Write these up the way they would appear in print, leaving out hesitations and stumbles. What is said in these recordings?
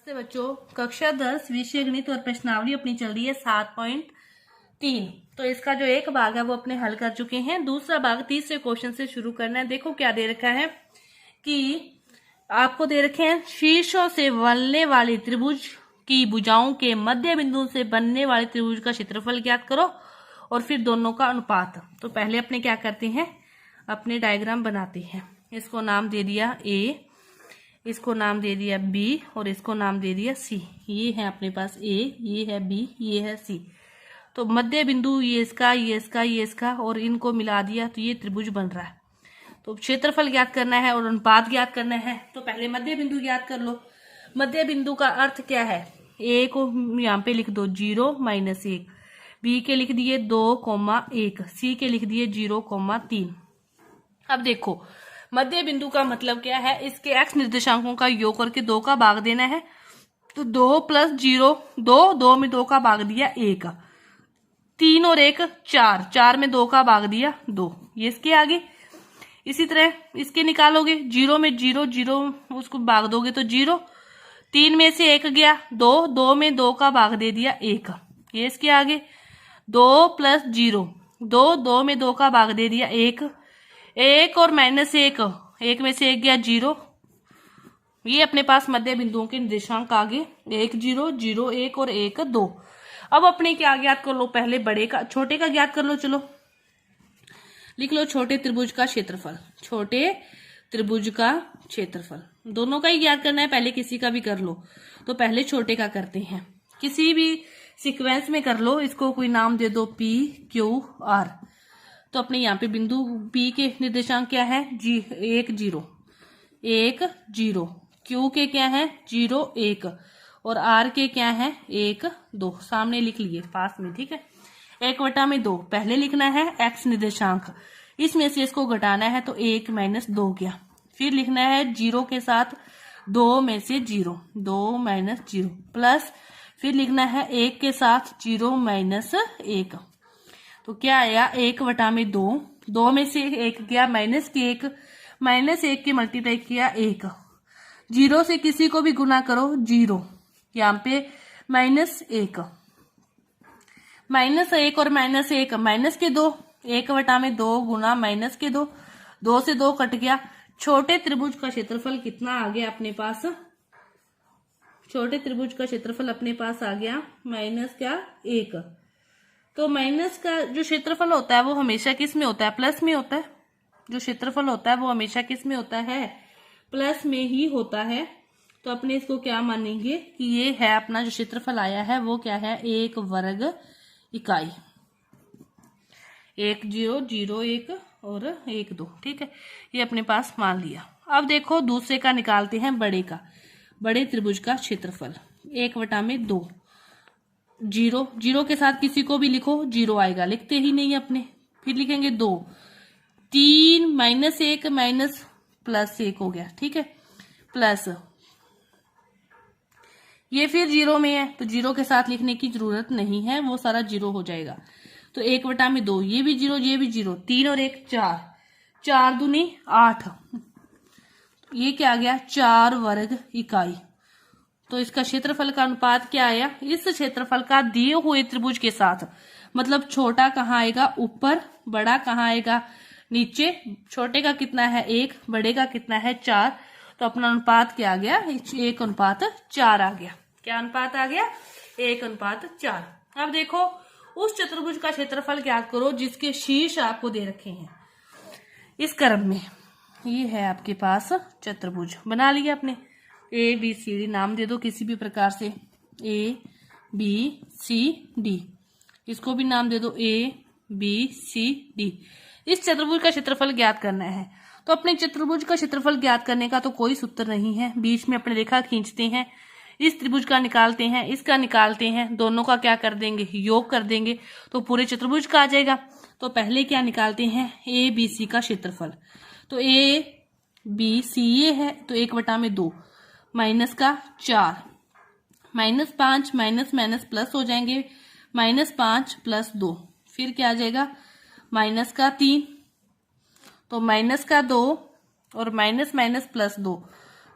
नमस्ते बच्चों, कक्षा 10 विषय गणित और प्रश्नावली अपनी चल रही है 7.3। तो इसका जो एक भाग है वो अपने हल कर चुके हैं। दूसरा भाग तीसरे क्वेश्चन से शुरू करना है। देखो क्या दे रखा है कि आपको दे रखे हैं शीर्षों से बनने वाली त्रिभुज की भुजाओं के मध्य बिंदु से बनने वाले त्रिभुज का क्षेत्रफल ज्ञात करो और फिर दोनों का अनुपात। तो पहले अपने क्या करते हैं, अपने डायग्राम बनाते हैं। इसको नाम दे दिया ए, इसको नाम दे दिया बी और इसको नाम दे दिया सी। ये है अपने पास ए, ये है बी, ये है सी। तो मध्य बिंदु ये इसका, ये इसका, ये इसका और इनको मिला दिया तो ये त्रिभुज बन रहा है। तो क्षेत्रफल ज्ञात करना है और अनुपात ज्ञात करना है। तो पहले मध्य बिंदु ज्ञात कर लो। मध्य बिंदु का अर्थ क्या है, ए को यहाँ पे लिख दो 0-1, बी के लिख दिए 2,1, सी के लिख दिए 0,3। अब देखो मध्य बिंदु का मतलब क्या है, इसके एक्स निर्देशांकों का योग करके 2 का भाग देना है। तो 2 + 0 2, 2 में 2 का भाग दिया 1, 3 और 1 4, 4 में 2 का भाग दिया 2। ये इसके आगे इसी तरह इसके निकालोगे, 0 में 0 0 उसको भाग दोगे तो 0, 3 में से 1 गया 2, 2 में 2 का भाग दे दिया 1। ये इसके आगे 2 + 0 2, 2 में 2 का भाग दे दिया 1, 1 और -1, 1 में से 1 गया 0। ये अपने पास मध्य बिंदुओं के निर्देशांक आगे 1 0 0 1 और 1 2। अब अपने क्या ज्ञात कर लो, पहले बड़े का छोटे का ज्ञात कर लो। चलो लिख लो छोटे त्रिभुज का क्षेत्रफल। छोटे त्रिभुज का क्षेत्रफल दोनों का ही ज्ञात करना है, पहले किसी का भी कर लो। तो पहले छोटे का करते हैं, किसी भी सीक्वेंस में कर लो। इसको कोई नाम दे दो P Q R। तो अपने यहाँ पे बिंदु P के निर्देशांक क्या है, 1 0 1 0, Q के क्या है 0 1 और R के क्या है 1 2। सामने लिख लिए पास में, ठीक है। 1/2 पहले लिखना है एक्स निर्देशांक, इसमें से इसको घटाना है तो 1 - 2 गया। फिर लिखना है 0 के साथ 2 में से 0 2 - 0 प्लस, फिर लिखना है 1 के साथ 0 - 1। तो क्या आया 1/2, 2 में से 1 गया -1, -1 के मल्टीप्लाई किया 1, 0 से किसी को भी गुना करो 0, यहाँ पे -1 और -1 माइनस के 2, 1/2 गुना -2, 2 से 2 कट गया। छोटे त्रिभुज का क्षेत्रफल कितना आ गया अपने पास, छोटे त्रिभुज का क्षेत्रफल अपने पास आ गया -1। तो माइनस का जो क्षेत्रफल होता है वो हमेशा किस में होता है, प्लस में होता है। जो क्षेत्रफल होता है वो हमेशा किस में होता है, प्लस में ही होता है। तो अपने इसको क्या मानेंगे कि ये है अपना जो क्षेत्रफल आया है वो क्या है, 1 वर्ग इकाई। 1 0 0 1 और 1 2, ठीक है। ये अपने पास मान लिया। अब देखो दूसरे का निकालते हैं, बड़े का। बड़े त्रिभुज का क्षेत्रफल 1/2, 0 0 के साथ किसी को भी लिखो 0 आएगा, लिखते ही नहीं अपने। फिर लिखेंगे 2 3 -1 +1 हो गया, ठीक है। प्लस ये फिर 0 में है तो 0 के साथ लिखने की जरूरत नहीं है, वो सारा 0 हो जाएगा। तो 1/2, ये भी 0 ये भी 0, 3 और 1 4, 4 दूनी 8। ये क्या आ गया 4 वर्ग इकाई। तो इसका क्षेत्रफल का अनुपात क्या आया, इस क्षेत्रफल का दिए हुए त्रिभुज के साथ, मतलब छोटा कहाँ आएगा ऊपर, बड़ा कहाँ आएगा नीचे। छोटे का कितना है 1, बड़े का कितना है 4। तो अपना अनुपात क्या आ गया, 1:4 आ गया। क्या अनुपात आ गया, 1:4। अब देखो उस चतुर्भुज का क्षेत्रफल ज्ञात करो जिसके शीर्ष आपको दे रखे हैं इस क्रम में। ये है आपके पास चतुर्भुज, बना लिया अपने। ABCD नाम दे दो किसी भी प्रकार से, ABCD। इसको भी नाम दे दो ABCD। इस चतुर्भुज का क्षेत्रफल ज्ञात करना है। तो अपने चतुर्भुज का क्षेत्रफल ज्ञात करने का तो कोई सूत्र नहीं है। बीच में अपने रेखा खींचते हैं, इस त्रिभुज का निकालते हैं, इसका निकालते हैं, दोनों का क्या कर देंगे, योग कर देंगे तो पूरे चतुर्भुज का आ जाएगा। तो पहले क्या निकालते हैं, ABC का क्षेत्रफल। तो ABC ये है तो 1/2 माइनस का 4, -5 माइनस प्लस हो जाएंगे, -5 + 2, फिर क्या आ जाएगा -3, तो -2 और माइनस +2,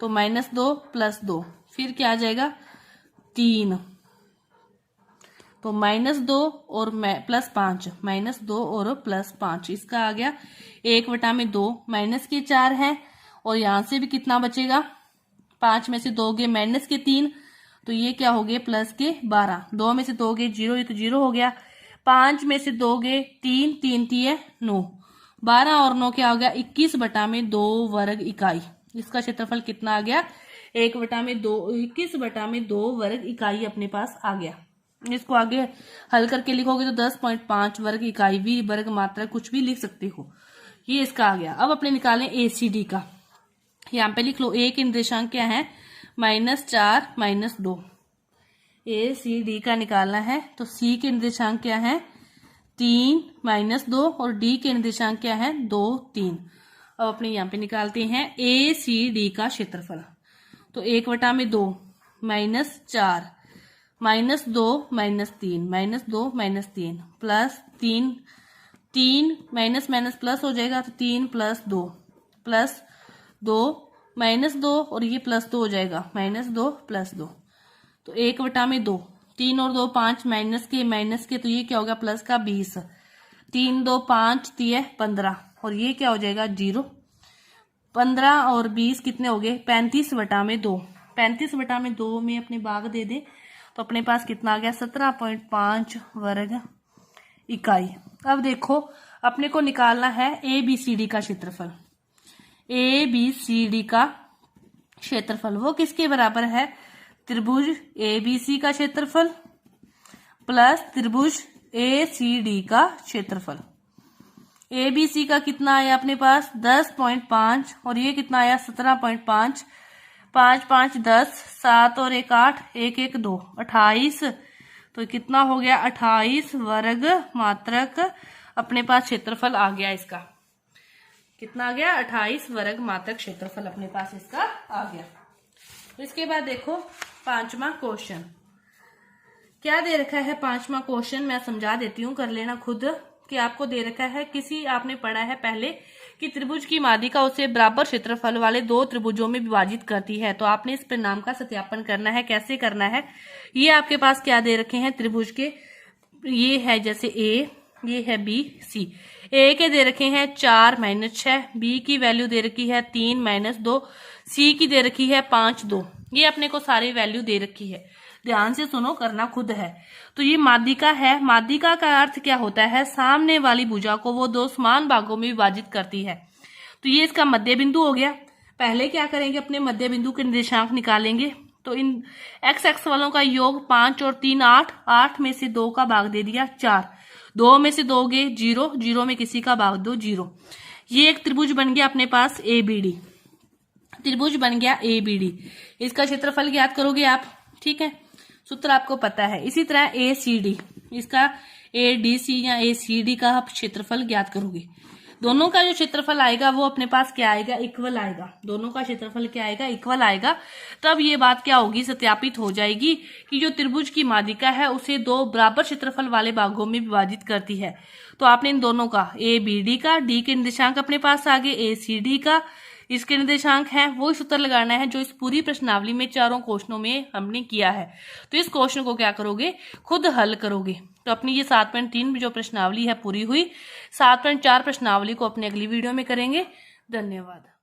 तो -2 + 2, फिर क्या आ जाएगा 3, तो -2 और +5, -2 और +5, इसका आ गया 1/2, माइनस के 4 है और यहां से भी कितना बचेगा, 5 में से 2 गए -3, तो ये क्या हो गए +12, 2 में से 2 गए 0, ये तो 0 हो गया, 5 में से 2 गए 3, 3 3 9, 12 और 9 क्या हो गया 21/2 वर्ग इकाई। इसका क्षेत्रफल कितना आ गया 21/2 वर्ग इकाई अपने पास आ गया। इसको आगे हल करके लिखोगे तो 10.5 वर्ग इकाई भी वर्ग मात्रा कुछ भी लिख सकते हो। ये इसका आ गया। अब अपने निकालें ACD का। यहाँ पे लिख लो A के निर्देशांक क्या है -4 -2। ACD का निकालना है तो C के निर्देशांक क्या है 3 -2 और D के निर्देशांक क्या है 2 3। अब अपने यहाँ पे निकालते हैं ACD का क्षेत्रफल। तो 1/2 -4 -2 -3 -2 प्लस 3 माइनस माइनस प्लस हो जाएगा तो 3 + 2 प्लस 2 -2 और ये +2 हो जाएगा -2 + 2, तो 1/2, 3 और 2 5, माइनस के तो ये क्या होगा प्लस का 20, 3 2 5 3 15 और ये क्या हो जाएगा 0। 15 और 20 कितने हो गए 35/2। 35/2 में अपने भाग दे दे तो अपने पास कितना आ गया 17.5 वर्ग इकाई। अब देखो अपने को निकालना है ABCD का क्षेत्रफल। ABCD का क्षेत्रफल वो किसके बराबर है, त्रिभुज ABC का क्षेत्रफल प्लस त्रिभुज ACD का क्षेत्रफल। ABC का कितना आया अपने पास 10.5 और ये कितना आया 17.5, 5 5 10, 7 और 1 8, 1 1 2 28, तो कितना हो गया 28 वर्ग मात्रक अपने पास क्षेत्रफल आ गया। इसका कितना आ गया 28 वर्ग मात्रक क्षेत्रफल अपने पास इसका आ गया। इसके बाद देखो 5वां क्वेश्चन क्या दे रखा है। 5वां क्वेश्चन मैं समझा देती हूँ, कर लेना खुद कि आपको दे रखा है किसी आपने पढ़ा है पहले कि त्रिभुज की माध्यिका उसे बराबर क्षेत्रफल वाले 2 त्रिभुजों में विभाजित करती है। तो आपने इस परिणाम का सत्यापन करना है। कैसे करना है, ये आपके पास क्या दे रखे हैं त्रिभुज के, ये है जैसे A, ये है B C। A के दे रखे हैं 4 -6, B की वैल्यू दे रखी है 3 -2, C की दे रखी है 5 2। ये अपने को सारी वैल्यू दे रखी है, ध्यान से सुनो, करना खुद है। तो ये माध्यिका है। माध्यिका का अर्थ क्या होता है, सामने वाली भुजा को वो 2 समान भागों में विभाजित करती है। तो ये इसका मध्य बिंदु हो गया। पहले क्या करेंगे, अपने मध्य बिंदु के निर्देशांक निकालेंगे। तो इन x वालों का योग 5 और 3 8, 8 में से 2 का भाग दे दिया 4, 2 में से 2 गए 0, 0 में किसी का भाग दो 0। ये एक त्रिभुज बन गया अपने पास ABD, त्रिभुज बन गया ABD। इसका क्षेत्रफल ज्ञात करोगे आप, ठीक है, सूत्र आपको पता है। इसी तरह ACD, इसका ADC या ACD का आप क्षेत्रफल ज्ञात करोगे। दोनों का जो क्षेत्रफल आएगा वो अपने पास क्या आएगा, इक्वल आएगा। दोनों का क्षेत्रफल क्या आएगा, इक्वल आएगा। तब ये बात क्या होगी, सत्यापित हो जाएगी कि जो त्रिभुज की माध्यिका है उसे 2 बराबर क्षेत्रफल वाले भागों में विभाजित करती है। तो आपने इन दोनों का ABD का, D के निर्देशांक अपने पास आ गए, ACD का इसके निर्देशांक है, वो सूत्र लगाना है जो इस पूरी प्रश्नावली में चारों क्वेश्चनों में हमने किया है। तो इस क्वेश्चन को क्या करोगे, खुद हल करोगे। तो अपनी ये 7.3 जो प्रश्नावली है पूरी हुई। 7.4 प्रश्नावली को अपने अगली वीडियो में करेंगे। धन्यवाद।